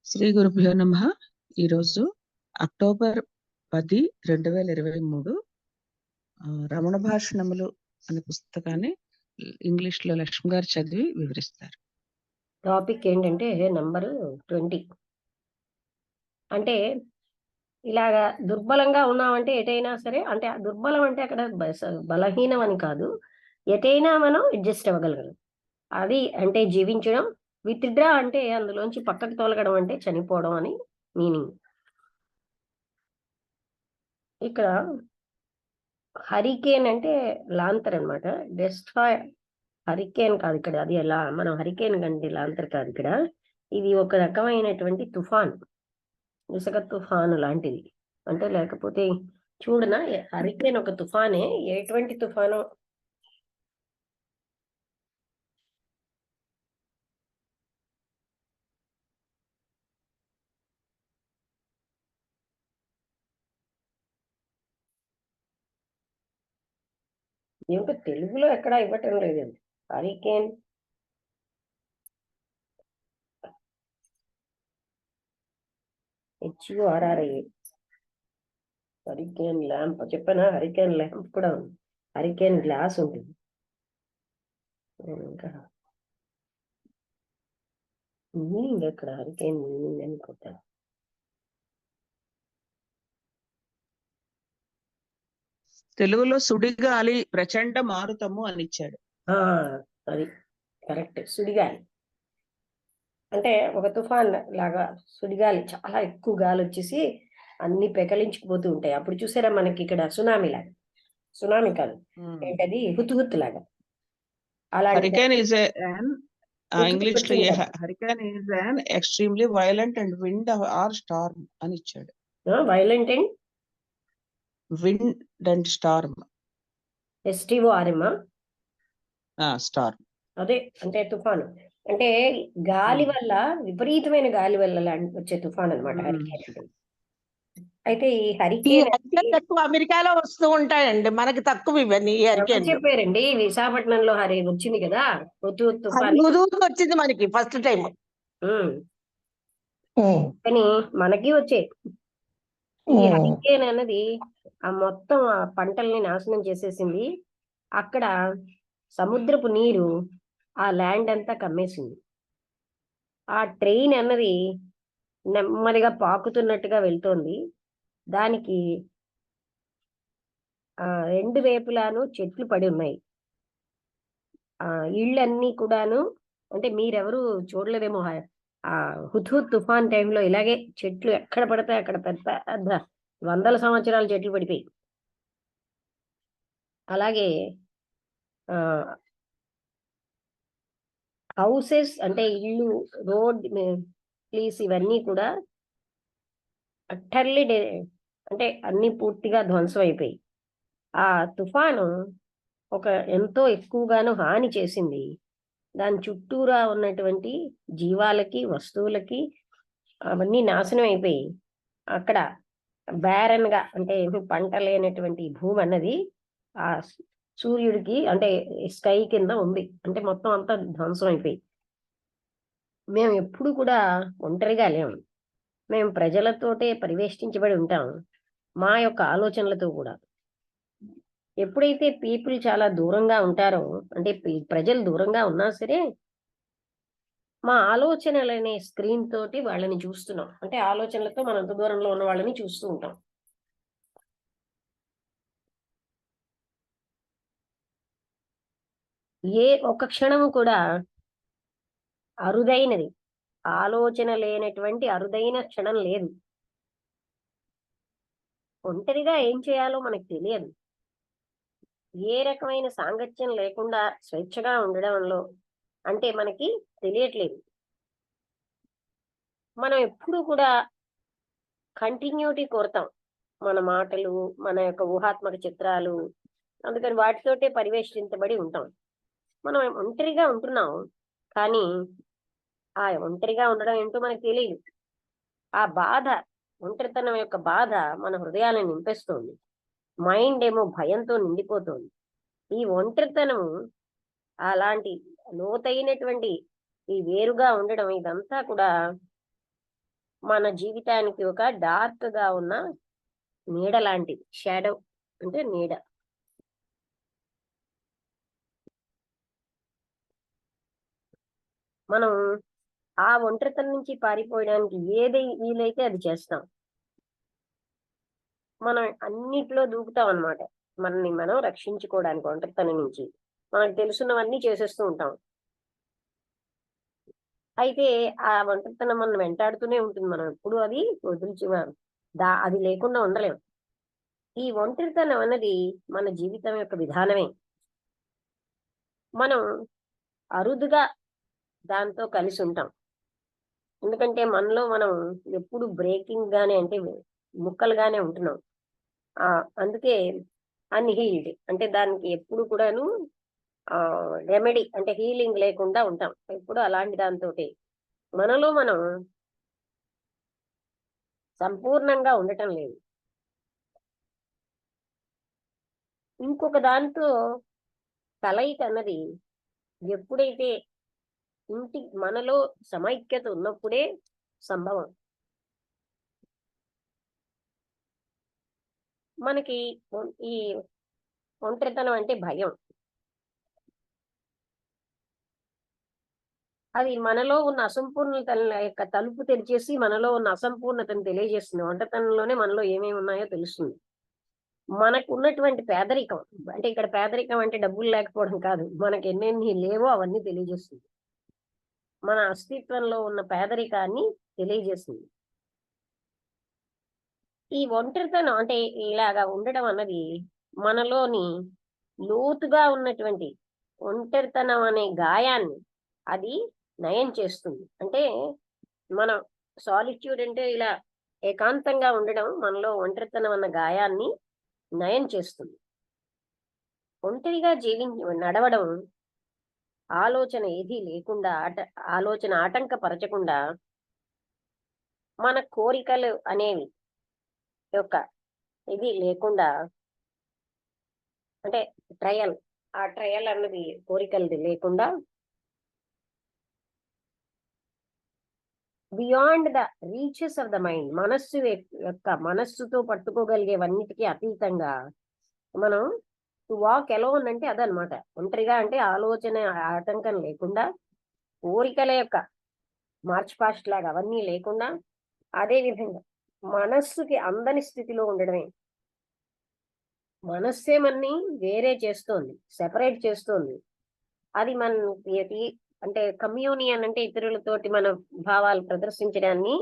శ్రీ గురుభ్యో నమః. ఈరోజు అక్టోబర్ 10, 2023 రమణ భాషణములు అనే పుస్తకాన్ని ఇంగ్లీష్ లో లక్ష్మి గారు చదివి వివరిస్తారు. టాపిక్ ఏంటంటే నంబరు 20. అంటే ఇలాగా దుర్బలంగా ఉన్నామంటే ఎటైనా సరే, అంటే దుర్బలం అంటే అక్కడ బలహీనం అని కాదు, ఎటైనా మనం అడ్జస్ట్ అవ్వగలగలం. అది అంటే జీవించడం. విత్డ్రా అంటే అందులోంచి పక్కకు తొలగడం, అంటే చనిపోవడం అని మీనింగ్. ఇక్కడ హరికేన్ అంటే లాంతర్ అనమాట. డెస్ట్రాయ్ హరికేన్ కాదు ఇక్కడ, అది ఎలా మనం హరికేన్ కంటే లాంతర్ కాదు ఇక్కడ. ఇది ఒక రకమైనటువంటి తుఫాన్, ఇసుక తుఫాను లాంటిది. అంటే లేకపోతే చూడనా, హరికేన్ ఒక తుఫానే. ఎటువంటి తుఫాను? ఏమిటో తెలుగులో ఎక్కడా ఇవ్వటం లేదండి. Hurricane HURRI. హరికేన్ ల్యాంప్ చెప్పానా? హరికేన్ ల్యాంప్ కూడా ఉంది. హరికేన్ గ్లాస్ ఉంటుంది. ఇంకా మీనింగ్ ఎక్కడ? హరికేన్ మీనింగ్ అని కొట్టాను. తెలుగులో సుడిగాలి, ప్రచండ మారుతము అని ఇచ్చాడు. అది కరెక్ట్. సుడిగాలి అంటే ఒక తుఫాన్ లాగా. సుడిగాలి, చాలా ఎక్కువ గాలి వచ్చేసి అన్ని పెకలించుకుపోతూ ఉంటాయి. అప్పుడు చూసారా మనకి ఇక్కడ సునామీ లాగా. సునామీ కాదు, ఏంటది, హుతుహుత్ లాగా. అలాంటి ఇంగ్లీష్ లో hurricane is an extremely violent and wind or storm అని ఇచ్చాడు. Violent and wind and storm. STORM storm అదే, అంటే తుఫాను. అంటే గాలి వల్ల, విపరీతమైన గాలి వల్ల వచ్చే తుఫాన్ అనమాట హరికేన్ అంటే. అయితే ఈ హరికేన్ ఎక్కువ అమెరికాలో వస్తూ ఉంటాయండి, మనకి తక్కువ ఇవన్నీ. చెప్పారండి, విశాఖపట్నంలో వచ్చింది కదా తుఫాన్, వచ్చింది మనకి ఫస్ట్ టైం. కానీ మనకి వచ్చే ఈ హరికేన్ అన్నది ఆ మొత్తం ఆ పంటల్ని నాశనం చేసేసింది. అక్కడ సముద్రపు నీరు ఆ ల్యాండ్ అంతా కమ్మేసింది. ఆ ట్రైన్ అన్నది నెమ్మదిగా పాకుతున్నట్టుగా వెళ్తోంది. దానికి రెండు వైపులాను చెట్లు పడి ఉన్నాయి. ఇళ్ళన్నీ కూడాను, అంటే మీరెవరు చూడలేదేమో, ఆ హుద్హుద్ తుఫాన్ టైంలో ఇలాగే చెట్లు ఎక్కడ పడితే అక్కడ పెద్ద పెద్ద వందల సంవత్సరాల చెట్లు పడిపోయి, అలాగే హౌసెస్ అంటే ఇల్లు, రోడ్, ప్లీజ్ ఇవన్నీ కూడా అట్టర్లీ అంటే అన్ని పూర్తిగా ధ్వంసం అయిపోయి, ఆ తుఫాను ఒక ఎంతో ఎక్కువగాను హాని చేసింది. దాని చుట్టూరా ఉన్నటువంటి జీవాలకి, వస్తువులకి అవన్నీ నాశనం అయిపోయి, అక్కడ బ్యారన్ గా, అంటే పంట లేనటువంటి భూమి అన్నది ఆ సూర్యుడికి, అంటే స్కై కింద ఉంది. అంటే మొత్తం అంతా ధ్వంసం అయిపోయి, మేము ఎప్పుడు కూడా ఒంటరిగా లేము. మేము ప్రజలతోటే పరివేష్టించబడి ఉంటాం, మా యొక్క ఆలోచనలతో కూడా. ఎప్పుడైతే పీపుల్ చాలా దూరంగా ఉంటారో, అంటే ప్రజలు దూరంగా ఉన్నా సరే, మా ఆలోచనలనే స్క్రీన్ తోటి వాళ్ళని చూస్తున్నాం. అంటే ఆలోచనలతో మనం అంత దూరంలో ఉన్న వాళ్ళని చూస్తూ ఉంటాం. ఏ ఒక్క క్షణము కూడా అరుదైనది, ఆలోచన లేనటువంటి అరుదైన క్షణం లేదు. ఒంటరిగా ఏం చేయాలో మనకు తెలియదు. ఏ రకమైన సాంగత్యం లేకుండా స్వేచ్ఛగా ఉండడంలో అంటే మనకి తెలియట్లేదు. మనం ఎప్పుడు కూడా కంటిన్యూటీ కోరుతాం, మన మాటలు, మన యొక్క ఊహాత్మక చిత్రాలు. అందుకని వాటితోటే పరివేష్టించబడి ఉంటాం. మనం ఒంటరిగా ఉంటున్నాం, కానీ ఆ ఒంటరిగా ఉండడం ఏంటో మనకు తెలియదు. ఆ బాధ, ఒంటరితనం యొక్క బాధ మన హృదయాలను నింపేస్తోంది. మైండ్ ఏమో భయంతో నిండిపోతుంది. ఈ ఒంటరితనం అలాంటి లోతైనటువంటి ఈ వేరుగా ఉండడం ఇదంతా కూడా మన జీవితానికి ఒక డార్క్ గా ఉన్న నీడ లాంటిది. షాడో అంటే నీడ. మనం ఆ ఒంటరితనం నుంచి పారిపోవడానికి ఏది వీలైతే అది చేస్తాం. మనం అన్నిట్లో దూకుతాం అన్నమాట. మనల్ని మనం రక్షించుకోవడానికి ఒంటరితనం నుంచి మనకు తెలుసున్నవన్నీ చేసేస్తూ ఉంటాం. అయితే ఆ ఒంటరితనం మనం వెంటాడుతూనే ఉంటుంది. మనం ఎప్పుడు అది వదిలిచి అది లేకుండా ఉండలేం. ఈ ఒంటరితనం అన్నది మన జీవితం యొక్క విధానమే. మనం అరుదుగా దాంతో కలిసి ఉంటాం. ఎందుకంటే మనలో మనం ఎప్పుడు బ్రేకింగ్ గానే అంటే ముక్కలుగానే ఉంటున్నాం. అందుకే అన్హీల్డ్ అంటే దానికి ఎప్పుడు కూడాను రెమెడీ అంటే హీలింగ్ లేకుండా ఉంటాం. ఎప్పుడు అలాంటి దాంతో మనలో మనం సంపూర్ణంగా ఉండటం లేదు. ఇంకొక దాంతో కలయిక అన్నది ఎప్పుడైతే మనలో సమైక్యత ఉన్నప్పుడే సంభవం. మనకి ఈ ఒంటరితనం అంటే భయం. అది మనలో ఉన్న అసంపూర్ణతల యొక్క తలుపు తెరిచేసి మనలో ఉన్న అసంపూర్ణతను తెలియజేస్తుంది. ఒంటరితనంలోనే మనలో ఏమేమి ఉన్నాయో తెలుస్తుంది. మనకు ఉన్నటువంటి పేదరికం అంటే ఇక్కడ పేదరికం అంటే డబ్బులు లేకపోవడం కాదు. మనకి ఎన్నెన్ని లేవో అవన్నీ తెలియజేస్తుంది. మన అస్తిత్వంలో ఉన్న పేదరికాన్ని తెలియజేస్తుంది. ఈ ఒంటరితనం అంటే ఇలాగా ఉండడం అన్నది మనలోని లోతుగా ఉన్నటువంటి ఒంటరితనం అనే గాయాన్ని అది నయం చేస్తుంది. అంటే మనం సాలిట్యూడ్ అంటే ఇలా ఏకాంతంగా ఉండడం మనలో ఒంటరితనం అన్న గాయాన్ని నయం చేస్తుంది. ఒంటరిగా నడవడం ఆలోచన ఏదీ లేకుండా ఆలోచన ఆటంకపరచకుండా మన కోరికలు అనేవి యొక్క ఇది లేకుండా అంటే ఆ ట్రయల్ అన్నది కోరికలది లేకుండా beyond the reaches of the mind మనస్సుతో పట్టుకోగలిగేవన్నిటికీ అతీతంగా మనం టు వాక్ ఎలోన్ అంటే అదనమాట. ఒంటరిగా అంటే ఆలోచన ఆటంకం లేకుండా కోరికల యొక్క మార్చ్ పాస్ట్ లాగా అవన్నీ లేకుండా అదే విధంగా మనస్సుకి అందని స్థితిలో ఉండడమే. మనస్సే మనని వేరే చేస్తోంది, సెపరేట్ చేస్తోంది. అది అంటే కమ్యూనియన్ అంటే ఇతరులతోటి మన భావాలు ప్రదర్శించడాన్ని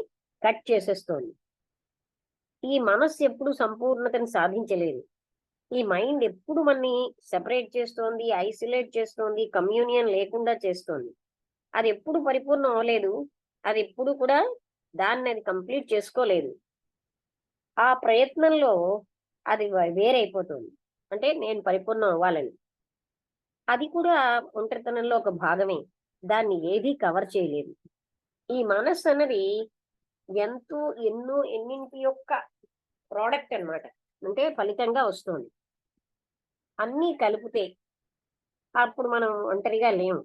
కట్ చేసేస్తోంది. ఈ మనస్సు ఎప్పుడు సంపూర్ణతను సాధించలేదు. ఈ మైండ్ ఎప్పుడు మనని సెపరేట్ చేస్తోంది, ఐసోలేట్ చేస్తోంది, కమ్యూనియన్ లేకుండా చేస్తోంది. అది ఎప్పుడు పరిపూర్ణం అవ్వలేదు. అది ఎప్పుడు కూడా దాన్ని అది కంప్లీట్ చేసుకోలేదు. ఆ ప్రయత్నంలో అది వేరైపోతుంది. అంటే నేను పరిపూర్ణం అవ్వాలని. అది కూడా ఒంటరితనంలో ఒక భాగమే. దాన్ని ఏదీ కవర్ చేయలేదు. ఈ మనస్సు అన్నది ఎన్నింటి యొక్క ప్రోడక్ట్ అన్నమాట. అంటే ఫలితంగా వస్తుంది. అన్నీ కలిపితే అప్పుడు మనం ఒంటరిగా లేము.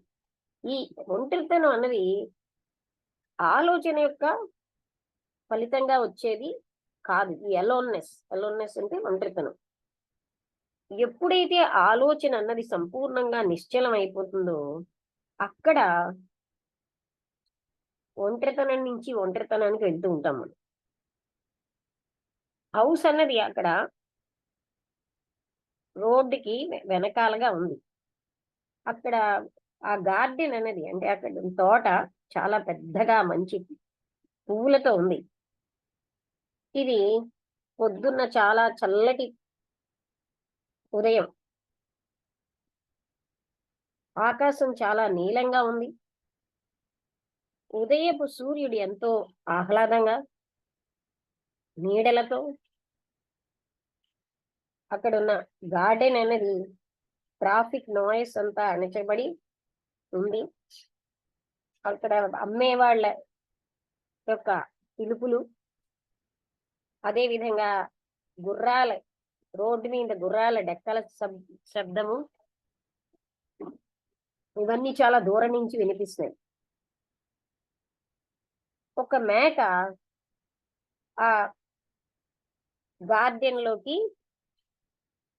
ఈ ఒంటరితనం అన్నది ఆలోచన యొక్క ఫలితంగా వచ్చేది కాదు. ఈ అలోన్నెస్ అంటే ఒంటరితనం. ఎప్పుడైతే ఆలోచన అన్నది సంపూర్ణంగా నిశ్చలం అయిపోతుందో అక్కడ ఒంటరితనం నుంచి ఒంటరితనానికి వెళ్తూ ఉంటాం మనం. హౌస్ అన్నది అక్కడ రోడ్డుకి వెనకాలగా ఉంది. అక్కడ ఆ గార్డెన్ అనేది అంటే అక్కడ తోట చాలా పెద్దగా మంచి పువ్వులతో ఉంది. ఇది పొద్దున్న చాలా చల్లటి ఉదయం. ఆకాశం చాలా నీలంగా ఉంది. ఉదయపు సూర్యుడు ఎంతో ఆహ్లాదంగా నీడలతో అక్కడున్న గార్డెన్ అనేది ట్రాఫిక్ నాయిస్ అంతా అణచబడి ఉంది. అక్కడ అమ్మే వాళ్ళ యొక్క పిలుపులు, అదే విధంగా రోడ్డు మీద గుర్రాల డెక్కల శబ్దము, ఇవన్నీ చాలా దూరం నుంచి వినిపిస్తున్నాయి. ఒక మేక ఆ గార్డెన్ లోకి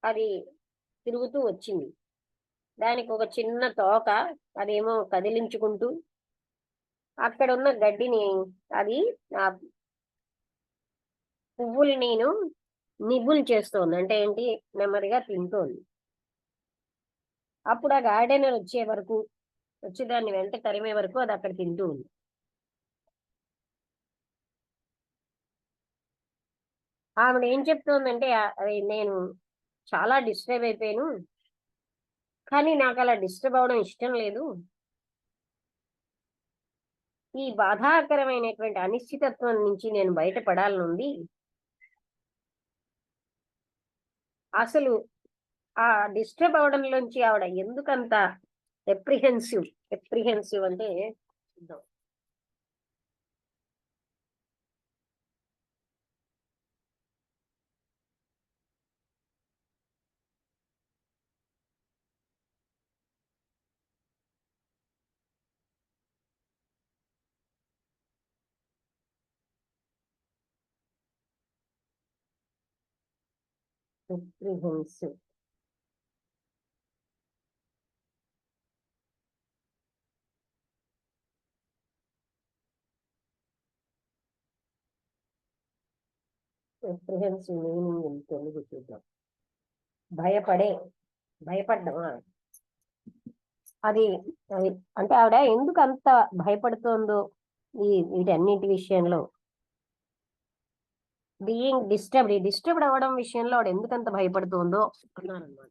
అది తిరుగుతూ వచ్చింది. దానికి ఒక చిన్న తోక, అదేమో కదిలించుకుంటూ అక్కడ ఉన్న గడ్డిని అది ఆ పువ్వులు నేను నిబ్బులు చేస్తోంది. అంటే ఏంటి, నెమ్మదిగా తింటోంది. అప్పుడు ఆ గార్డెనర్ వచ్చి దాన్ని వెంట తరిమే వరకు అది అక్కడ తింటూ ఉంది. ఆవిడ ఏం చెప్తోందంటే, అది నేను చాలా డిస్టర్బ్ అయిపోయాను, కానీ నాకు అలా డిస్టర్బ్ అవడం ఇష్టం లేదు. ఈ బాధాకరమైనటువంటి అనిశ్చితత్వం నుంచి నేను బయటపడాలనుంది. అసలు ఆ డిస్టర్బ్ అవడంలోంచి ఆవిడ ఎందుకంత ఎప్రిహెన్సివ్ అంటే చూద్దాం. ఎప్రిహెన్సివ్ మీనింగ్ ఇన్ తెలుగు చూద్దాం. భయపడ్డమా, అది అది అంటే ఆవిడ ఎందుకు అంత భయపడుతోందో వీటన్నిటి విషయంలో, డిస్టర్బ్డ్ అవ్వడం విషయంలో ఆవిడ ఎందుకు అంత భయపడుతోందో అన్నారనమాట.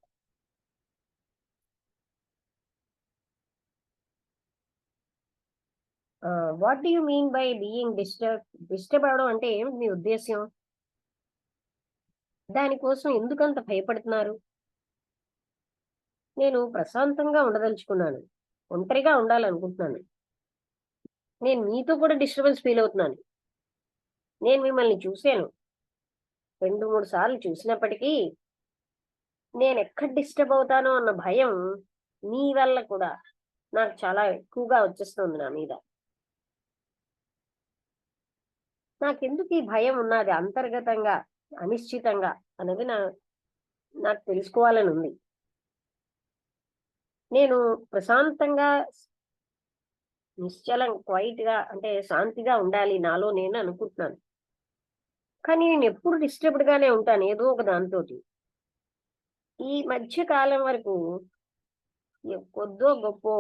What do you mean by being disturb అవడం అంటే ఏమిటి మీ ఉద్దేశ్యం? దానికోసం ఎందుకంత భయపడుతున్నారు? నేను ప్రశాంతంగా ఉండదలుచుకున్నాను, ఒంటరిగా ఉండాలనుకుంటున్నాను. నేను మీతో కూడా డిస్టర్బెన్స్ ఫీల్ అవుతున్నాను. నేను మిమ్మల్ని చూశాను, 2-3 సార్లు చూసినప్పటికీ నేను ఎక్కడ డిస్టర్బ్ అవుతానో అన్న భయం మీ వల్ల కూడా నాకు చాలా ఎక్కువగా వచ్చేస్తుంది నా మీద. నాకెందుకు ఈ భయం ఉన్నది అంతర్గతంగా, అనిశ్చితంగా అనేది నాకు తెలుసుకోవాలని ఉంది. నేను ప్రశాంతంగా, క్వైట్ గా అంటే శాంతిగా ఉండాలి నాలో నేను అనుకుంటున్నాను. కానీ నేను ఎప్పుడు డిస్టర్బ్డ్ గానే ఉంటాను ఏదో ఒక దాంతోటి. ఈ మధ్య కాలం వరకు కొద్దో గొప్పో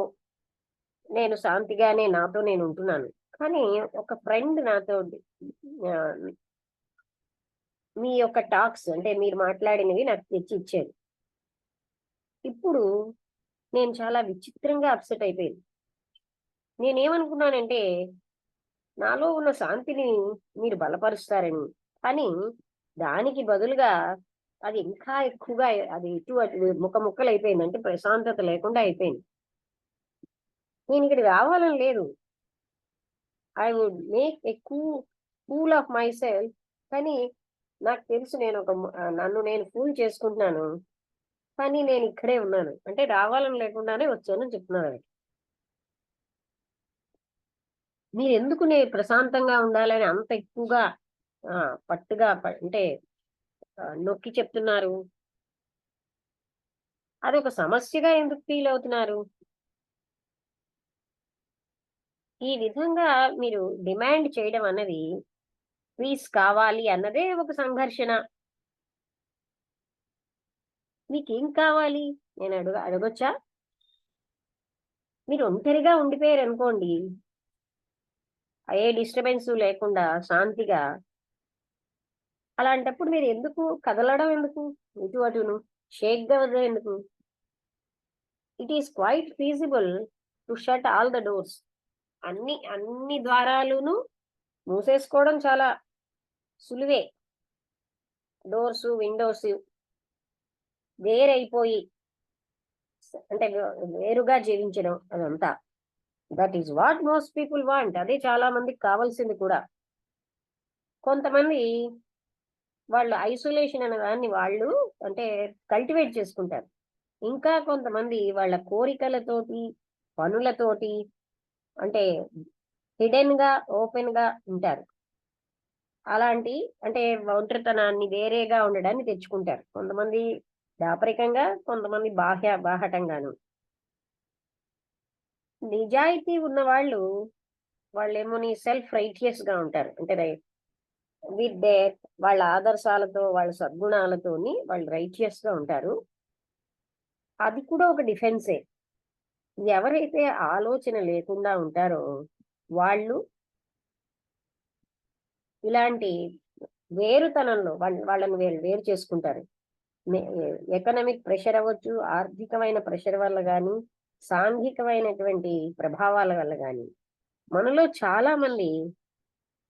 నేను శాంతిగానే నాతో నేను ఉంటున్నాను. కానీ ఒక ఫ్రెండ్ నాతో మీ యొక్క టాక్స్ అంటే మీరు మాట్లాడినవి నాకు తెచ్చి ఇచ్చారు. ఇప్పుడు నేను చాలా విచిత్రంగా అప్సెట్ అయిపోయింది. నేనేమనుకున్నానంటే, నాలో ఉన్న శాంతిని మీరు బలపరుస్తారని, కానీ దానికి బదులుగా అది ఇంకా ఎక్కువగా అది అటు ముక్కలు అయిపోయింది. అంటే ప్రశాంతత లేకుండా అయిపోయింది. నేను ఇక్కడ రావాలని లేదు. I would make a cool of myself. కానీ నాకు తెలుసు నేను నన్ను నేను ఫూల్ చేసుకుంటున్నాను. కానీ నేను ఇక్కడే ఉన్నాను, అంటే రావాలని లేకుండానే వచ్చానని చెప్తున్నాను. మీరు ఎందుకు నేను ప్రశాంతంగా ఉండాలని అంత ఎక్కువగా పట్టుగా అంటే నొక్కి చెప్తున్నారు? అది ఒక సమస్యగా ఎందుకు ఫీల్ అవుతున్నారు? ఈ విధంగా మీరు డిమాండ్ చేయడం అన్నది, పీస్ కావాలి అన్నదే ఒక సంఘర్షణ. మీకేం కావాలి నేను అడగొచ్చా? మీరు ఒంటరిగా ఉండిపోయారు అనుకోండి, ఏ డిస్టర్బెన్స్ లేకుండా శాంతిగా, అలాంటప్పుడు మీరు ఎందుకు కదలడం, ఎందుకు ఇటు అటును షేక్ గా ఎందుకు? It is quite feasible to shut all the doors. అన్ని ద్వారాలును మూసేసుకోవడం చాలా సులువే. డోర్స్, విండోస్ వేరైపోయి అంటే వేరుగా జీవించడం, అదంతా that is what most people want. అదే చాలా మందికి కావాల్సింది కూడా. కొంతమంది వాళ్ళు ఐసోలేషన్ అనే దాన్ని వాళ్ళు అంటే కల్టివేట్ చేసుకుంటారు. ఇంకా కొంతమంది వాళ్ళ కోరికలతోటి పనులతోటి అంటే హిడెన్ గా ఓపెన్ గా ఉంటారు. అలాంటి అంటే ఒంటరితనాన్ని వేరేగా ఉండడాన్ని తెచ్చుకుంటారు. కొంతమంది దాపరికంగా, కొంతమంది బాహటంగాను. నిజాయితీ ఉన్న వాళ్ళేమోని సెల్ఫ్ రైటియస్ గా ఉంటారు. అంటే విత్ దేర్ వాళ్ళ ఆదర్శాలతో, వాళ్ళ సద్గుణాలతోని వాళ్ళు రైటియస్ గా ఉంటారు. అది కూడా ఒక డిఫెన్సే. ఎవరైతే ఆలోచన లేకుండా ఉంటారో వాళ్ళు ఇలాంటి వేరుతనంలో వాళ్ళని వేరు చేసుకుంటారు. ఎకనామిక్ ప్రెషర్ అవ్వచ్చు, ఆర్థికమైన ప్రెషర్ వల్ల గాని, సాంఘికమైనటువంటి ప్రభావాల వల్ల గాని మనలో చాలా మంది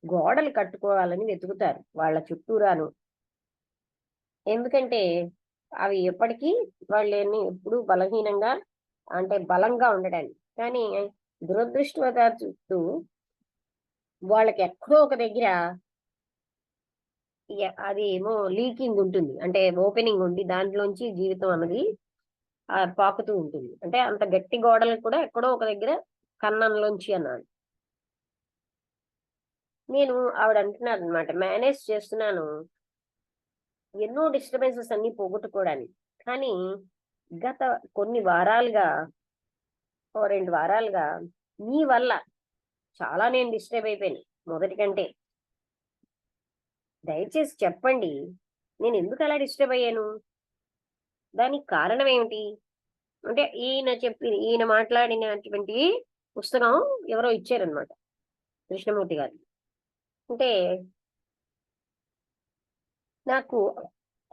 గోడలు కట్టుకోవాలని వెతుకుతారు వాళ్ళ చుట్టూరాను. ఎందుకంటే అవి ఎప్పటికీ వాళ్ళని ఎప్పుడు బలహీనంగా అంటే బలంగా ఉండడానికి. కానీ దురదృష్టవశాత్తు వాళ్ళకి ఎక్కడో ఒక దగ్గర అది ఏమో లీకింగ్ ఉంటుంది. అంటే ఓపెనింగ్ ఉండి దాంట్లోంచి జీవితం అన్నది పాకుతూ ఉంటుంది. అంటే అంత గట్టి గోడలు కూడా ఎక్కడో ఒక దగ్గర కన్నంలోంచి అన్నాడు. నేను ఆవిడ అంటున్నాను అనమాట, మేనేజ్ చేస్తున్నాను ఎన్నో డిస్టర్బెన్సెస్ అన్ని పోగొట్టుకోవడానికి. కానీ గత కొన్ని వారాలుగా 2 వారాలుగా మీ వల్ల చాలా నేను డిస్టర్బ్ అయిపోయాను మొదటి కంటే. దయచేసి చెప్పండి, నేను ఎందుకు అలా డిస్టర్బ్ అయ్యాను? దానికి కారణం ఏమిటి? అంటే ఈయన మాట్లాడినటువంటి పుస్తకం ఎవరో ఇచ్చారనమాట, కృష్ణమూర్తి గారు. అంటే నాకు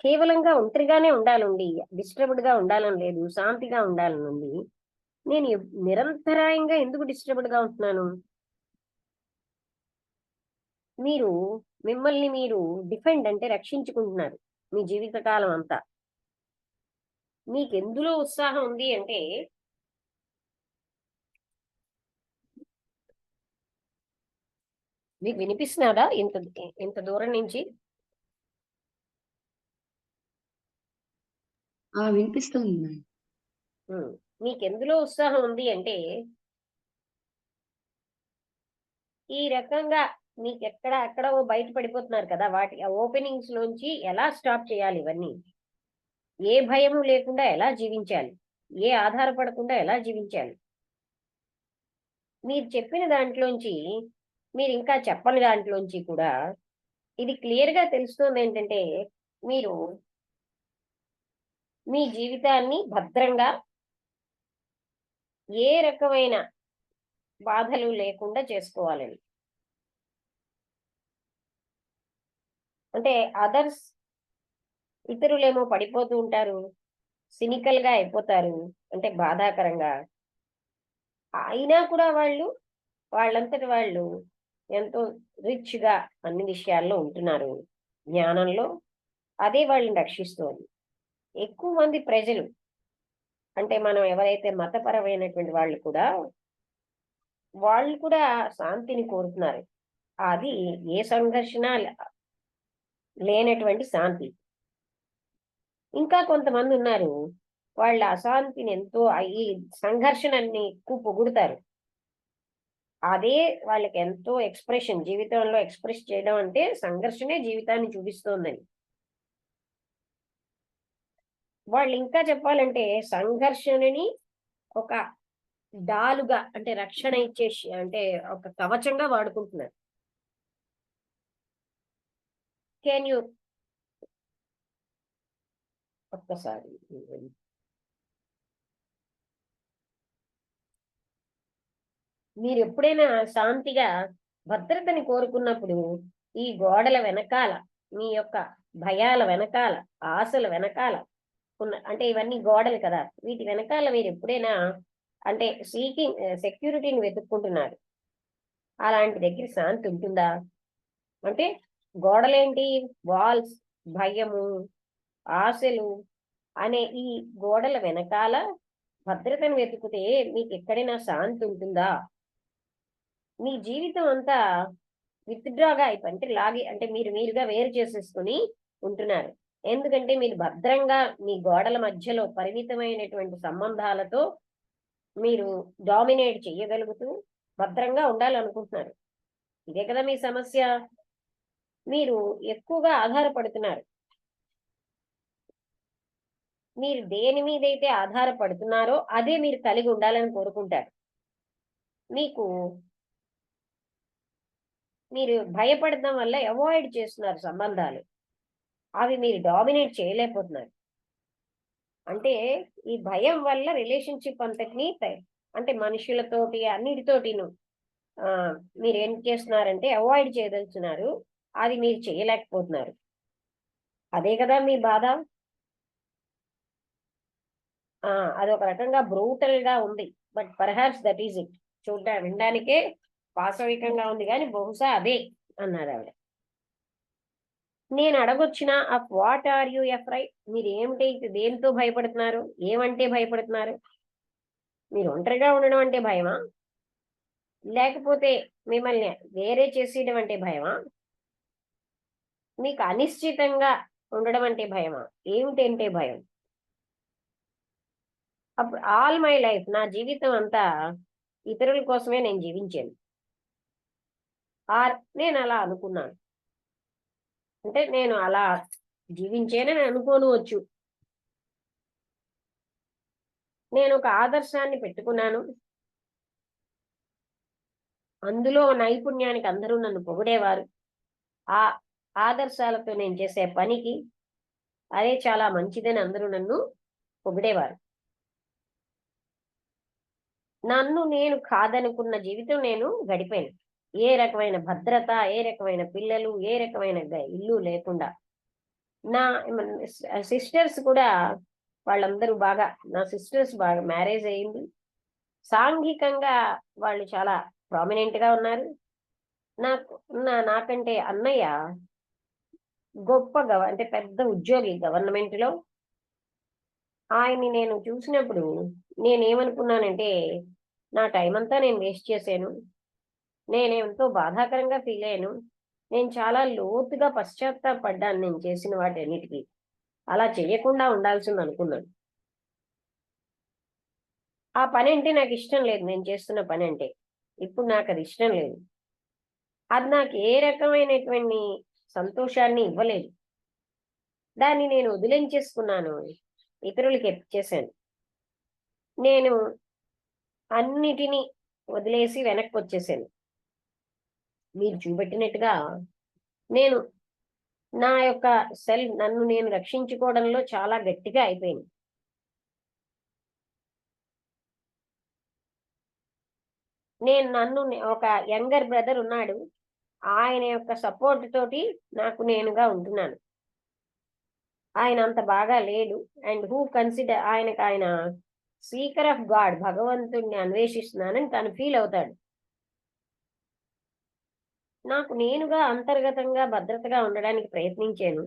కేవలంగా ఒంటరిగానే ఉండాలండి, డిస్టర్బ్డ్ గా ఉండాలని లేదు, శాంతిగా ఉండాలని ఉంది. నేను నిరంతరాయంగా ఎందుకు డిస్టర్బ్డ్ గా ఉంటున్నాను? మీరు మిమ్మల్ని మీరు డిఫెండ్ అంటే రక్షించుకుంటున్నారు మీ జీవితకాలం అంతా. మీకు ఎందులో ఉత్సాహం ఉంది అంటే మీకు వినిపిస్తున్నారా ఇంత ఇంత దూరం నుంచి? వినిపిస్తుంది మేడం. మీకు ఎందులో ఉత్సాహం ఉంది అంటే ఈ రకంగా మీకు అక్కడ బయట పడిపోతున్నారు కదా, వాటి ఓపెనింగ్స్ లోంచి ఎలా స్టాప్ చేయాలి, ఇవన్నీ ఏ భయము లేకుండా ఎలా జీవించాలి, ఏ ఆధారపడకుండా ఎలా జీవించాలి. మీరు చెప్పిన దాంట్లోంచి, మీరు ఇంకా చెప్పని దాంట్లోంచి కూడా ఇది క్లియర్ గా తెలుస్తుంది ఏంటంటే మీరు మీ జీవితాన్ని భద్రంగా ఏ రకమైన బాధలు లేకుండా చేసుకోవాలని. అంటే ఇతరులేమో పడిపోతూ ఉంటారు, సినికల్ గా అయిపోతారు, అంటే బాధాకరంగా. అయినా కూడా వాళ్ళంతటి వాళ్ళు ఎంతో రిచ్ గా అన్ని విషయాల్లో ఉంటున్నారు, జ్ఞానంలో. అదే వాళ్ళని రక్షిస్తోంది. ఎక్కువ మంది ప్రజలు అంటే మనం ఎవరైతే మతపరమైనటువంటి వాళ్ళు కూడా శాంతిని కోరుతున్నారు. అది ఏ సంఘర్షణ లేనటువంటి శాంతి. ఇంకా కొంతమంది ఉన్నారు, వాళ్ళ అశాంతిని ఎంతో ఈ సంఘర్షణని ఎక్కువ పొగుడుతారు. అదే వాళ్ళకి ఎంతో ఎక్స్ప్రెషన్, జీవితంలో ఎక్స్ప్రెస్ చేయడం అంటే సంఘర్షణే జీవితాన్ని చూపిస్తోందని. వాళ్ళు ఇంకా చెప్పాలంటే సంఘర్షణని ఒక డాలుగా అంటే రక్షణ ఇచ్చేసి అంటే ఒక కవచంగా వాడుకుంటున్నారు. కెన్ యూ ఒక్కసారి మీరు ఎప్పుడైనా శాంతిగా భద్రతని కోరుకున్నప్పుడు ఈ గోడల వెనకాల, మీ యొక్క భయాల వెనకాల, ఆశల వెనకాల అంటే ఇవన్నీ గోడలు కదా, వీటి వెనకాల మీరు ఎప్పుడైనా అంటే సెక్యూరిటీని వెతుక్కుంటున్నారు, అలాంటి దగ్గర శాంతి ఉంటుందా? అంటే గోడలేంటి? వాల్స్, భయము, ఆశలు అనే ఈ గోడల వెనకాల భద్రతను వెతుకుతే మీకు ఎక్కడైనా శాంతి ఉంటుందా? మీ జీవితం అంతా విత్డ్రాగా అయిపోయి అంటే మీరుగా వేరు చేసేసుకుని ఉంటున్నారు. ఎందుకంటే మీరు భద్రంగా మీ గోడల మధ్యలో పరిమితమైనటువంటి సంబంధాలతో మీరు డామినేట్ చేయగలుగుతూ భద్రంగా ఉండాలనుకుంటున్నారు. ఇదే కదా మీ సమస్య. మీరు ఎక్కువగా ఆధారపడుతున్నారు. మీరు దేని మీదైతే ఆధారపడుతున్నారో అదే మీరు కలిగి ఉండాలని కోరుకుంటారు. మీరు భయపడడం వల్ల అవాయిడ్ చేస్తున్నారు సంబంధాలు. అవి మీరు డామినేట్ చేయలేకపోతున్నారు. అంటే ఈ భయం వల్ల రిలేషన్షిప్ అంతటినీ అంటే మనుషులతోటి అన్నిటితోటిను మీరు ఏం చేస్తున్నారంటే అవాయిడ్ చేయదలుచున్నారు. అది మీరు చేయలేకపోతున్నారు. అదే కదా మీ బాధ. అది ఒక రకంగా బ్రూటల్ గా ఉంది. But perhaps that is it. వినడానికే వాస్తవికంగా ఉంది, కానీ బహుశా అదే అన్నారు ఆవిడ. నేను అడగొచ్చిన of what are you afraid? మీరు దేంతో భయపడుతున్నారు? ఏమంటే భయపడుతున్నారు? మీరు ఒంటరిగా ఉండడం అంటే భయమా, లేకపోతే మిమ్మల్ని వేరే చేసేయడం అంటే భయమా, మీకు అనిశ్చితంగా ఉండడం అంటే భయమా? ఏమిటంటే భయం? అప్పుడు ఆల్ మై లైఫ్, నా జీవితం అంతా ఇతరుల కోసమే నేను జీవించాను. నేను అలా అనుకున్నాను. అంటే నేను అలా జీవించానని అనుకోనవచ్చు. నేను ఒక ఆదర్శాన్ని పెట్టుకున్నాను. అందులో నైపుణ్యానికి అందరూ నన్ను పొగిడేవారు. ఆ ఆదర్శాలతో నేను చేసే పనికి అదే చాలా మంచిదని అందరూ నన్ను పొగిడేవారు. నన్ను నేను కాదనుకున్న జీవితం నేను గడిపాను. ఏ రకమైన భద్రత, ఏ రకమైన పిల్లలు, ఏ రకమైన ఇల్లు లేకుండా. నా సిస్టర్స్ కూడా వాళ్ళందరూ బాగా, నా సిస్టర్స్ బాగా మ్యారేజ్ అయింది. సాంఘికంగా వాళ్ళు చాలా ప్రామినెంట్ గా ఉన్నారు. నాకంటే అన్నయ్య గొప్ప అంటే పెద్ద ఉద్యోగి గవర్నమెంట్ లో. ఆయన్ని నేను చూసినప్పుడు నేనేమనుకున్నానంటే, నా టైం అంతా నేను వేస్ట్ చేశాను. నేనేంతో బాధాకరంగా ఫీల్ అయ్యాను. నేను చాలా లోతుగా పశ్చాత్తాపడ్డాను నేను చేసిన వాటన్నిటికీ. అలా చేయకుండా ఉండాల్సింది అనుకున్నాను. ఆ పని అంటే నాకు ఇష్టం లేదు. నేను చేస్తున్న పని అంటే ఇప్పుడు నాకు అది ఇష్టం లేదు. అది నాకు ఏ రకమైనటువంటి సంతోషాన్ని ఇవ్వలేదు. దాన్ని నేను వదిలించేసుకున్నాను, ఇతరులకి చేశాను. నేను అన్నిటినీ వదిలేసి వెనక్కి వచ్చేసాను. మీరు చూపెట్టినట్టుగా నేను నా యొక్క నన్ను నేను రక్షించుకోవడంలో చాలా గట్టిగా అయిపోయింది. నన్ను ఒక యంగర్ బ్రదర్ ఉన్నాడు. ఆయన యొక్క సపోర్ట్ తోటి నేనుగా ఉంటున్నాను. ఆయన అంత బాగా లేడు. అండ్ హూ కన్సిడర్ ఆయన సీకర్ ఆఫ్ గాడ్, భగవంతుడిని అన్వేషిస్తున్నానని తను ఫీల్ అవుతాడు. నేనుగా అంతర్గతంగా భద్రతగా ఉండడానికి ప్రయత్నించాను.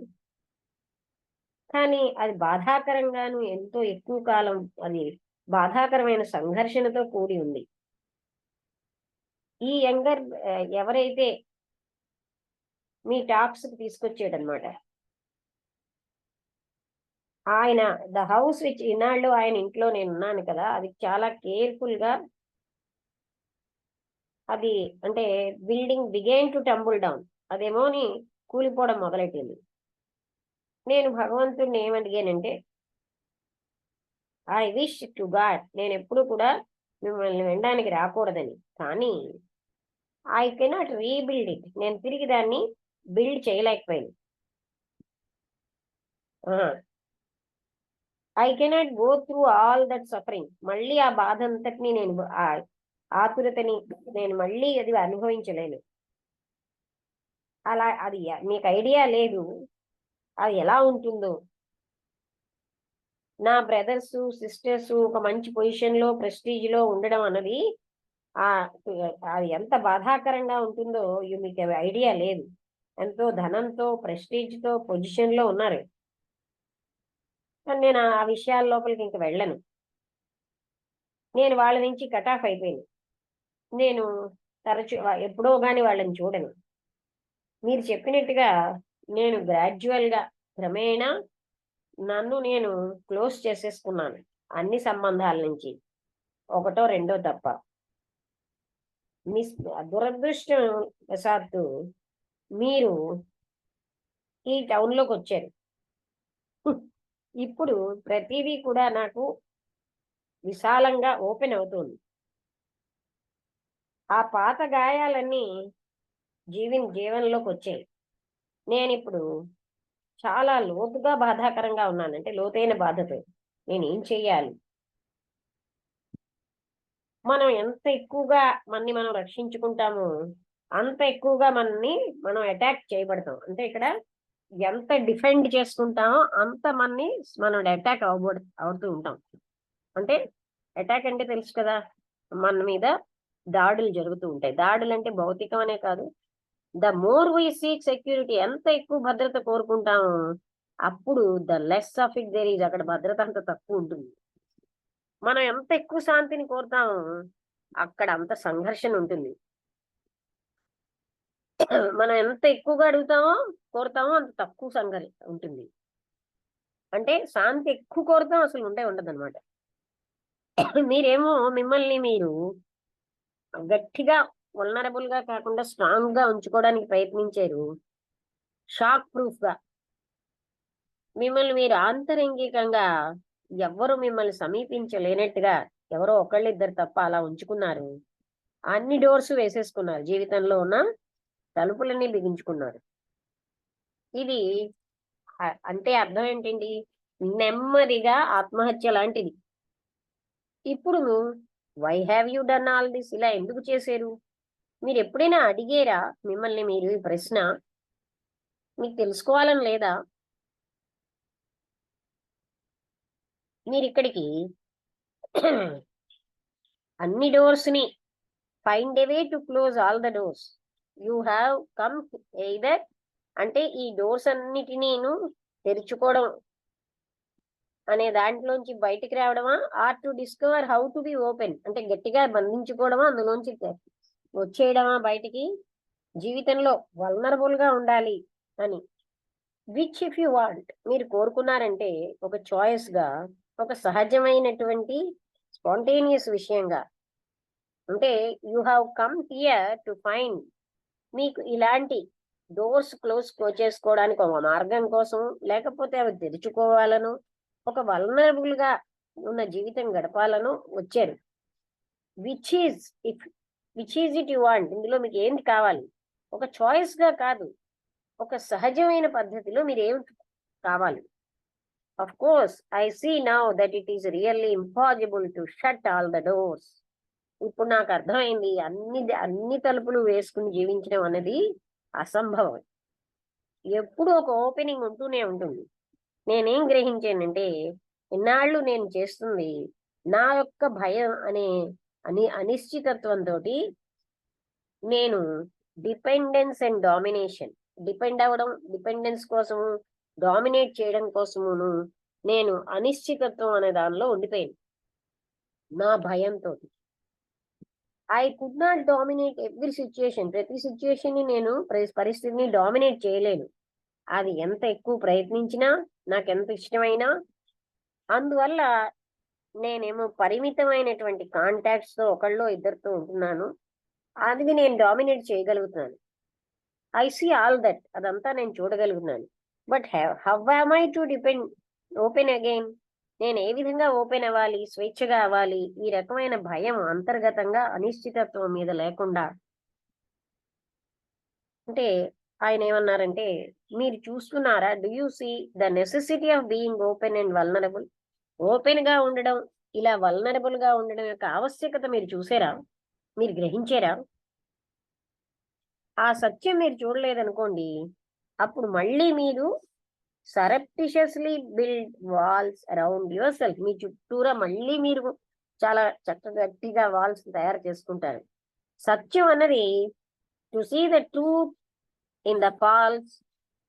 కానీ అది బాధాకరంగాను, ఎంతో ఎక్కువ కాలం అది బాధాకరమైన సంఘర్షణతో కూడి ఉంది. ఈ యంగర్ ఎవరైతే మీ టాక్స్ కి తీసుకొచ్చాడనమాట, ఆయన ద హౌస్ విచ్ ఇన్నాళ్ళు ఆయన ఇంట్లో నేను ఉన్నాను కదా, అది చాలా కేర్ఫుల్ గా, అది అంటే building began to tumble down, అదేమోని కూలిపోవడం మొదలెట్టింది. నేను భగవంతుడిని ఏమడిగానంటే, ఐ విష్ టు గాడ్, నేను ఎప్పుడు కూడా మిమ్మల్ని వినడానికి రాకూడదని, కానీ ఐ కెనాట్ రీబిల్డ్ ఇట్, నేను తిరిగి దాన్ని బిల్డ్ చేయలేకపోయాను. I cannot go through all that suffering, మళ్ళీ ఆ బాధ అంతటిని నేను, ఆ ఆతురతని నేను మళ్ళీ అది అనుభవించలేను. అలా అది మీకు ఐడియా లేదు అది ఎలా ఉంటుందో. నా బ్రదర్స్ సిస్టర్స్ ఒక మంచి పొజిషన్ లో, ప్రెస్టీజ్ లో ఉండడం అన్నది అది ఎంత బాధాకరంగా ఉంటుందో మీకు ఐడియా లేదు. ఎంతో ధనంతో, ప్రెస్టీజ్ తో పొజిషన్ లో ఉన్నారు. కానీ నేను ఆ విషయాల లోపలికి ఇంక వెళ్ళను. నేను వాళ్ళ నుంచి కట్ ఆఫ్ అయిపోయాను. నేను తరచు ఎప్పుడో గాని వాళ్ళని చూడను. మీరు చెప్పినట్టుగా నేను గ్రాడ్యువల్ గా క్రమేణా నన్ను నేను క్లోజ్ చేసేసుకున్నాను అన్ని సంబంధాల నుంచి. ఒకటో రెండో తప్ప. దురదృష్టం వశాత్తు మీరు ఈ టౌన్ లోకి వచ్చారు. ఇప్పుడు ప్రతిదీ కూడా నాకు విశాలంగా ఓపెన్ అవుతుంది. ఆ పాత గాయాలన్నీ జీవనంలోకి వచ్చాయి. నేను ఇప్పుడు చాలా లోతుగా బాధాకరంగా ఉన్నాను. అంటే లోతైన బాధతో నేనేం చెయ్యాలి? మనం ఎంత ఎక్కువగా మనని మనం రక్షించుకుంటామో అంత ఎక్కువగా మనం అటాక్ చేయబడతాం. అంటే ఇక్కడ ఎంత డిఫెండ్ చేసుకుంటామో అంత మనం అటాక్ అవుతూ ఉంటాం. అంటే అటాక్ అంటే తెలుసు కదా, మన మీద దాడులు జరుగుతూ ఉంటాయి. దాడులు అంటే భౌతికం అనే కాదు. The more we seek security, ఎంత ఎక్కువ భద్రత కోరుకుంటామో అప్పుడు the less of it there is, అక్కడ భద్రత అంత తక్కువ ఉంటుంది. మనం ఎంత ఎక్కువ శాంతిని కోరుతామో అక్కడ అంత సంఘర్షణ ఉంటుంది. మనం ఎంత ఎక్కువగా కోరుతామో అంత తక్కువ సంఘర్షణ ఉంటుంది. అంటే శాంతి ఎక్కువ కోరుతాం, అసలు ఉండదు అనమాట. మీరేమో మిమ్మల్ని మీరు గట్టిగా వల్నరబుల్ గా కాకుండా స్ట్రాంగ్ గా ఉంచుకోవడానికి ప్రయత్నించారు. షాక్ ప్రూఫ్ గా మిమ్మల్ని మీరు ఆంతరంగికంగా ఎవ్వరు మిమ్మల్ని సమీపించలేనట్టుగా ఎవరో ఒకళ్ళిద్దరు తప్ప అలా ఉంచుకున్నారు. అన్ని డోర్స్ వేసేసుకున్నారు. జీవితంలో ఉన్న తలుపులన్నీ బిగించుకున్నారు. ఇది అంటే అర్థం ఏంటండి? నెమ్మదిగా ఆత్మహత్య లాంటిది. ఇప్పుడు why have you done all this, ఇలా ఎందుకు చేశారు? మీరు ఎప్పుడైనా అడిగేరా మిమ్మల్ని మీరు ఈ ప్రశ్న? మీకు తెలుసుకోవాలని లేదా? మీరు ఇక్కడికి అన్ని డోర్స్ ని find a way to close all the doors. You have come either, అంటే ఈ డోర్స్ అన్నిటినీ తెరుచుకోవడం అనే దాంట్లోంచి బయటికి రావడమా, or to discover how to be open, అంటే గట్టిగా బంధించుకోవడమా, అందులోంచి వచ్చేయడమా బయటికి, జీవితంలో వల్నరబుల్ గా ఉండాలి అని. విచ్ ఇఫ్ యు వాంట్, మీరు కోరుకున్నారంటే ఒక చాయిస్ గా, ఒక సహజమైనటువంటి స్పాంటేనియస్ విషయంగా, అంటే you have come here to find, మీకు ఇలాంటి డోర్స్ క్లోజ్ చేసుకోవడానికి ఒక మార్గం కోసం, లేకపోతే అవి తెరుచుకోవాలను, ఒక వల్నరబుల్ గా ఉన్న జీవితం గడపాలను వచ్చారు. Which is it you want, ఇందులో మీకు ఏంటి కావాలి? ఒక చాయిస్ గా కాదు, ఒక సహజమైన పద్ధతిలో మీరు ఏం కావాలి. Of course I see now that it is really impossible to shut all the doors. ఇప్పుడు నాకు అర్థమైంది, అన్ని తలుపులు వేసుకుని జీవించడం అనేది అసంభవం. ఎప్పుడు ఒక ఓపెనింగ్ ఉంటూనే ఉంటుంది. నేనేం గ్రహించానంటే, ఇన్నాళ్ళు నేను చేస్తుంది నా యొక్క భయం అనే అనిశ్చితత్వంతో నేను డిపెండెన్స్ అండ్ డామినేషన్, డిపెండ్ అవ్వడం, డిపెండెన్స్ కోసము, డామినేట్ చేయడం కోసమును నేను అనిశ్చితత్వం అనే దానిలో ఉండిపోయాను నా భయంతో. I could not dominate every situation, ప్రతి సిచ్యుయేషన్ ని నేను పరిస్థితిని డామినేట్ చేయలేను. అది ఎంత ఎక్కువ ప్రయత్నించినా, నాకెంత ఇష్టమైనా. అందువల్ల నేనేమో పరిమితమైనటువంటి కాంటాక్ట్స్ తో ఒకళ్ళో ఇద్దరితో ఉంటున్నాను. అది నేను డామినేట్ చేయగలుగుతున్నాను. ఐ సీ ఆల్ దట్, అదంతా నేను చూడగలుగుతున్నాను. But how am I to open again? నేను ఏ విధంగా ఓపెన్ అవ్వాలి, స్వేచ్ఛగా అవ్వాలి, ఈ రకమైన భయం అంతర్గతంగా అనిశ్చితత్వం మీద లేకుండా? అంటే ఆయన ఏమన్నారంటే, మీరు చూస్తున్నారా, do you see the necessity of being open and vulnerable? Open గా ఉండడం, ఇలా వల్నరబుల్ గా ఉండడం యొక్క ఆవశ్యకత మీరు చూసారా, మీరు గ్రహించారా? ఆ సత్యం మీరు చూడలేదనుకోండి, అప్పుడు మళ్ళీ మీరు surreptitiously build walls around yourself, మీ చుట్టూరా మళ్ళీ మీరు చాలా గట్టిగా వాల్స్ తయారు చేసుకుంటారు. సత్యం అన్నది, to see the truth in the false,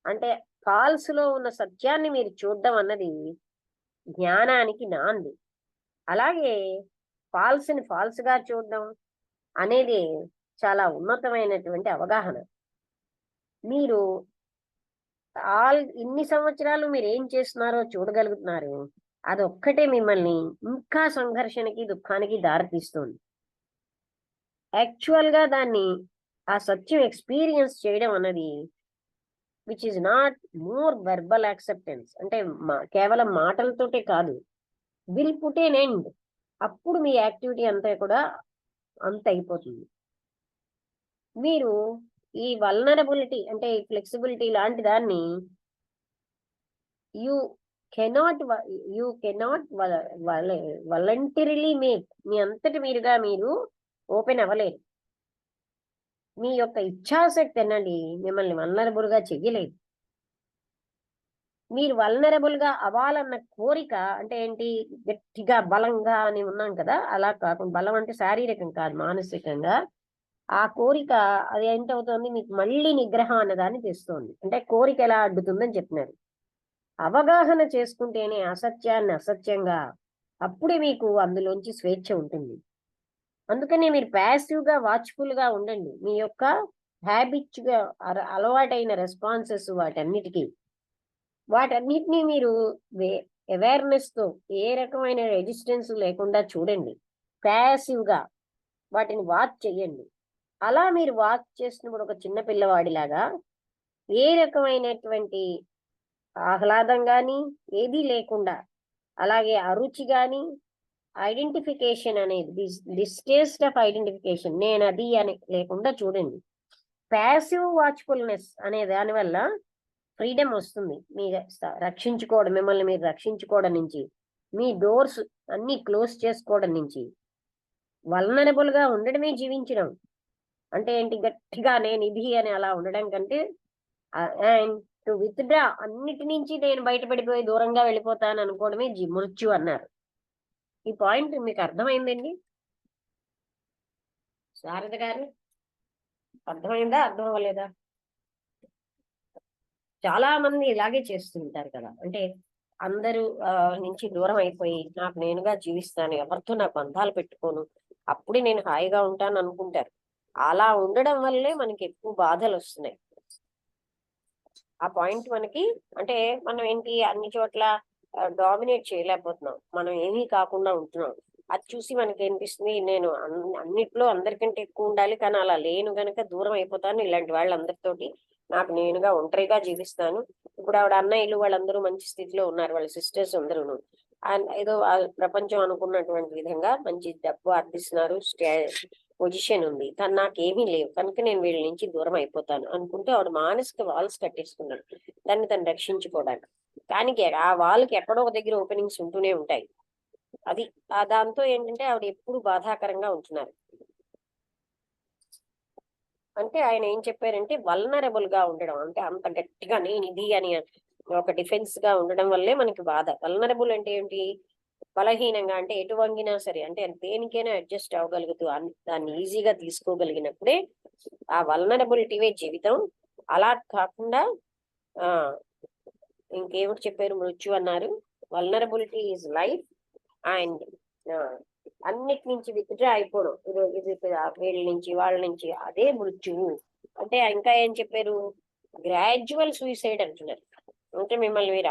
అంటే ఫాల్స్ లో ఉన్న సత్యాన్ని మీరు చూడడం అన్నది జ్ఞానానికి నాంది. అలాగే ఫాల్స్ ని ఫాల్స్ గా చూడడం అనేది చాలా ఉన్నతమైనటువంటి అవగాహన. మీరు ఇన్ని సంవత్సరాలు మీరు ఏం చేస్తున్నారో చూడగలుగుతున్నారు. అదొక్కటే మిమ్మల్ని ఇంకా సంఘర్షణకి దుఃఖానికి దారితీస్తుంది. యాక్చువల్ గా దాన్ని ఆ సత్యం ఎక్స్పీరియన్స్ చేయడం అన్నది which is not more verbal acceptance, అంటే కేవలం మాటలతోటే కాదు, విల్ పుట్ ఎన్ ఎండ్. అప్పుడు మీ యాక్టివిటీ అంతా కూడా అంత అయిపోతుంది. మీరు ఈ వల్నరబిలిటీ అంటే ఈ ఫ్లెక్సిబిలిటీ లాంటి దాన్ని యూ కెనాట్ వాలంటరీలీ మేక్. మీ అంతటి మీరుగా మీరు ఓపెన్ అవ్వలేరు. మీ యొక్క ఇచ్ఛాశక్తి అన్నది మిమ్మల్ని వల్నరబుల్ గా చెయ్యలేదు. మీరు వల్నరబుల్ గా అవ్వాలన్న కోరిక అంటే ఏంటి, గట్టిగా బలంగా అని ఉన్నాం కదా, అలా కాకుండా, బలం అంటే శారీరకం కాదు, మానసికంగా ఆ కోరిక అది ఏంటవుతోంది, మీకు మళ్ళీ నిగ్రహం అన్నదాన్ని తెస్తోంది. అంటే కోరిక ఎలా అడ్డుతుందని చెప్తున్నారు. అవగాహన చేసుకుంటేనే అసత్యాన్ని అసత్యంగా, అప్పుడే మీకు అందులోంచి స్వేచ్ఛ ఉంటుంది. అందుకనే మీరు ప్యాసివ్ గా వాచ్ఫుల్ గా ఉండండి. మీ యొక్క హ్యాబిట్ గా అలవాటైన రెస్పాన్సెస్ వాటన్నిటినీ మీరు అవేర్నెస్ తో, ఏ రకమైన రెసిస్టెన్స్ లేకుండా చూడండి. ప్యాసివ్ గా వాటిని వాచ్ చెయ్యండి. అలా మీరు వాచ్ చేసినప్పుడు ఒక చిన్న పిల్లవాడిలాగా ఏ రకమైనటువంటి ఆహ్లాదం గాని ఏదీ లేకుండా, అలాగే అరుచి గాని, ఐడెంటిఫికేషన్ అనేది డిస్టేస్ట్ ఆఫ్ ఐడెంటిఫికేషన్, నేను అది అని లేకుండా చూడండి. ప్యాసివ్ వాచ్ఫుల్నెస్ అనే దాని వల్ల ఫ్రీడమ్ వస్తుంది. మీ రక్షించుకోవడం, మిమ్మల్ని మీరు రక్షించుకోవడం నుంచి, మీ డోర్స్ అన్ని క్లోజ్ చేసుకోవడం నుంచి. వల్నరబుల్ గా ఉండడమే జీవించడం అంటే ఏంటి, గట్టిగా నేను ఇది అని అలా ఉండడం కంటే, అండ్ టు విత్డ్రా, అన్నిటి నుంచి నేను బయటపడిపోయి దూరంగా వెళ్ళిపోతాను అనుకోవడమే మృత్యు అన్నారు. ఈ పాయింట్ మీకు అర్థమైందండి శారద గారు? అర్థమైందా, అర్థం అవ్వలేదా? చాలా మంది ఇలాగే చేస్తుంటారు కదా, అంటే అందరూ నుంచి దూరం అయిపోయి నాకు నేనుగా జీవిస్తాను, ఎవరితో నాకు బంధాలు పెట్టుకోను, అప్పుడే నేను హాయిగా ఉంటాను అనుకుంటారు. అలా ఉండడం వల్లే మనకి ఎక్కువ బాధలు వస్తున్నాయి. ఆ పాయింట్ మనకి, అంటే మనం ఏంటి, అన్ని చోట్ల డామినేట్ చేయలేకపోతున్నాం, మనం ఏమీ కాకుండా ఉంటున్నాం. అది చూసి మనకి అనిపిస్తుంది, నేను అన్నిట్లో అందరికంటే ఎక్కువ ఉండాలి, కానీ అలా లేను గనక దూరం అయిపోతాను ఇలాంటి వాళ్ళందరితోటి, నాకు నేనుగా ఒంటరిగా జీవిస్తాను. ఇప్పుడు ఆవిడ అన్నయ్యలు వాళ్ళందరూ మంచి స్థితిలో ఉన్నారు, వాళ్ళ సిస్టర్స్ అందరూ ఏదో ప్రపంచం అనుకున్నటువంటి విధంగా మంచి డబ్బు ఆర్జిస్తున్నారు, పొజిషన్ ఉంది, కానీ నాకేమీ లేవు కనుక నేను వీళ్ళ నుంచి దూరం అయిపోతాను అనుకుంటే ఆవిడ మానసిక వాల్స్ కట్టేసుకున్నాడు దాన్ని తను రక్షించుకోవడానికి. కానీ ఆ వాళ్ళకి ఎక్కడో ఒక దగ్గర ఓపెనింగ్స్ ఉంటూనే ఉంటాయి. అది దాంతో ఏంటంటే ఆవిడ ఎప్పుడు బాధాకరంగా ఉంటున్నారు. అంటే ఆయన ఏం చెప్పారంటే, వల్నరబుల్ గా ఉండడం అంటే అంత గట్టిగా నేను ఇది అని ఒక డిఫెన్స్ గా ఉండడం వల్లే మనకి బాధ. వల్నరబుల్ అంటే ఏంటి, బలహీనంగా, అంటే ఎటు వంగినా సరే, అంటే దేనికైనా అడ్జస్ట్ అవ్వగలుగుతూ దాన్ని ఈజీగా తీసుకోగలిగినప్పుడే ఆ వల్నరబిలిటీవే జీవితం. అలా కాకుండా ఇంకేమిటి చెప్పారు, మృత్యు అన్నారు. వల్నరబిలిటీ ఈజ్ లైఫ్, అండ్ అన్నిటి నుంచి విత్డ్రా అయిపోవడం, ఇది వీళ్ళ నుంచి వాళ్ళ నుంచి, అదే మృత్యువు. అంటే ఇంకా ఏం చెప్పారు, గ్రాడ్యువల్ సూసైడ్ అంటున్నారు. అంటే మిమ్మల్ని మీరు